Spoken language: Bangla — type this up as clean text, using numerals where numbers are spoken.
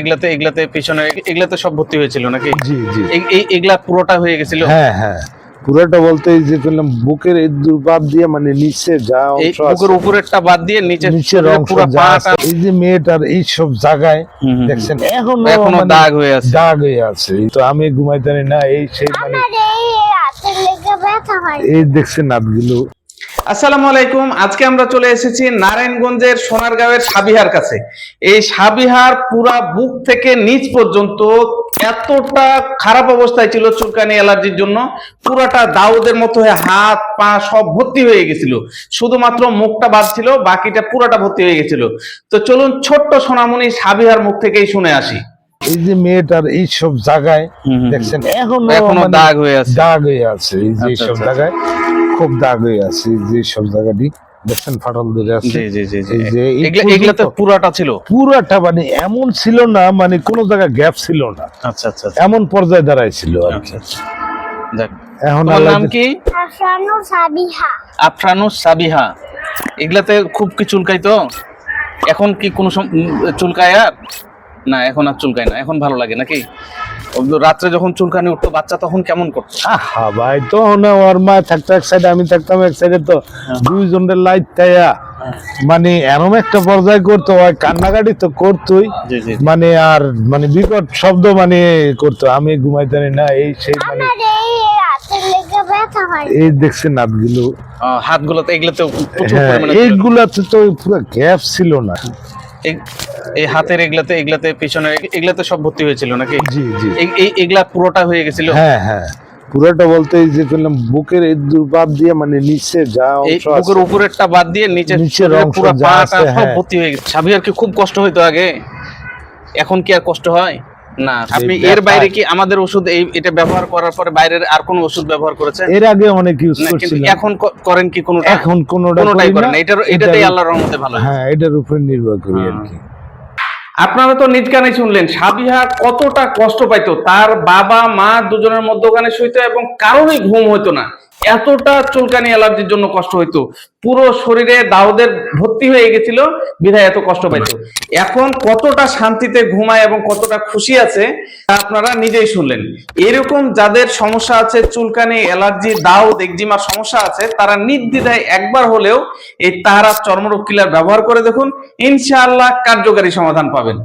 এগুলাতে পিছনে এগুলাতে সব ভর্তি হয়েছিল নাকি? জি জি। এগুলা পুরোটা হয়ে গেছিল? হ্যাঁ হ্যাঁ, পুরোটা বলতে এই যে করলাম বুকের এই বাদ দিয়ে মানে নিচে যা এই অংশ বুকের আছে, উপরেরটা বাদ দিয়ে নিচের শরীরের অংশ পুরো যা পাটা আছে, এই যে মেয়েটার এই সব জায়গায় দেখছেন এখনো মানে দাগ হয়ে আছে। দাগ হয়ে আছে। তো আমি ঘুমাইতে পারি না, এই সেই মানে এই দেখছেন নাতগুলো। আসসালামু আলাইকুম। আজকে আমরা চলে এসেছি নারায়ণগঞ্জের সোনারগাঁওয়ের সাবিহার কাছে। এই সাবিহার পুরা বুক থেকে নিচ পর্যন্ত এতটা খারাপ অবস্থায় ছিল চুলকানি অ্যালার্জির জন্য, পুরাটা দাউদের মতো হয়ে হাত পা সব ভর্তি হয়ে গেছিল। শুধুমাত্র মুখটা বাদ ছিল, বাকিটা পুরাটা ভর্তি হয়ে গেছিল। তো চলুন ছোট্ট সোনামণি সাবিহার মুখ থেকেই শুনে আসি। এই যে মেয়েটার এই সব জায়গায় দেখছেন এখনো মানে দাগ হয়ে আছে। দাগ হয়ে আছে, এই যে আচ্ছা, সব আচ্ছা। জায়গায় খুব দাগ হয়ে আছে, এই যে সব জায়গাটি দেখছেন ফাটল ধরে আছে। জি জি জি জি। এই যে এই এগুলাতে পর্যন্ত পুরাটা ছিল? পুরাটা মানে এমন ছিল না, মানে কোনো জায়গায় গ্যাপ ছিল না, আচ্ছা আচ্ছা আচ্ছা। এমন পর্যায়ে দাঁড়াইছিল আর কি। আচ্ছা, আচ্ছা। যাক, এখন তোমার আল্লাহ নাম কি? আফরানুস সাবিহা। আফরানুস সাবিহা। এগুলাতে খুব কি চুলকাইতো? এখন কি কোনো চুলকায় আর? না, এখন আর চুলকায় না, এখন ভালো লাগে নাকি? রাত্রে যখন চুলকানি উঠতো বাচ্চা তখন কেমন করতো? আহা ভাই, তো না ওর মা থাকতো এক সাইডে, আমি থাকতাম এক সাইডে, তো দুইজনের লাইট তাইয়া মানে এমন একটা পর্যায়ে করতো, ওই কান্নাকাটি তো করতোই, জি জি। মানে আর মানে বিকট শব্দ মানে করতো, আমি ঘুমাইতে পারি না, এই সেই মানে এই দেখছেন নাতগুলো। হাতগুলোতে এগুলোতে প্রচুর হ্যাঁ, পরিমাণে ছিল। এইগুলাতে তো পুরো গ্যাপ ছিল না। এই হাতের এগুলাতে পিছনে এগুলাতে সব ভর্তি হয়েছিল নাকি? জি জি। এগুলা পুরোটা হয়ে গেছিল? হ্যাঁ হ্যাঁ, পুরোটা বলতে এই যে করলাম বুকের এই বাদ দিয়ে মানে নিচে যা এই অংশ বুকের আছে, উপরেরটা বাদ দিয়ে নিচের শরীরের অংশ পুরো যা পাটা আছে, সব হ্যাঁ। ভর্তি হয়ে গেছে। সাবিহার কি খুব কষ্ট হইতো আগে? এখন কি আর কষ্ট হয় না? আপনি এই এর বাইরে ব্যাপার। কি আমাদের ওষুধ এটা ব্যবহার করার পরে বাইরের আর কোন ওষুধ ব্যবহার করেছেন? এর আগে অনেক ইউজ না, কিন্তু করছিলাম, এখন করেন কি কোনোটা? এখন কোনোটাই কোনোটাই করি করেন না। না। এটাতেই আল্লাহর রহমতে ভালো হয়েছে। হ্যাঁ, এটার উপর নির্ভর করি আর কি। আপনারা তো নিজ কানে শুনলেন সাবিহা কতটা কষ্ট পাইতো। তার বাবা মা দুজনের মধ্যে ওখানে শুইতো এবং কারোরই ঘুম হইতো না, এতটা চুলকানি অ্যালার্জির জন্য কষ্ট হইতো। পুরো শরীরে দাউদের ভর্তি হয়ে গেছিল, বিধায় এত কষ্ট পাইতো। এখন কতটা শান্তিতে ঘুমায় এবং কতটা খুশি আছে তা আপনারা নিজেই শুনলেন। এরকম যাদের সমস্যা আছে, চুলকানি অ্যালার্জি দাউদ একজিমার সমস্যা আছে, তারা নির্দ্বিধায় একবার হলেও এই তাহারা চর্মরোগ কিলার ব্যবহার করে দেখুন, ইনশাআল্লাহ কার্যকারী সমাধান পাবেন।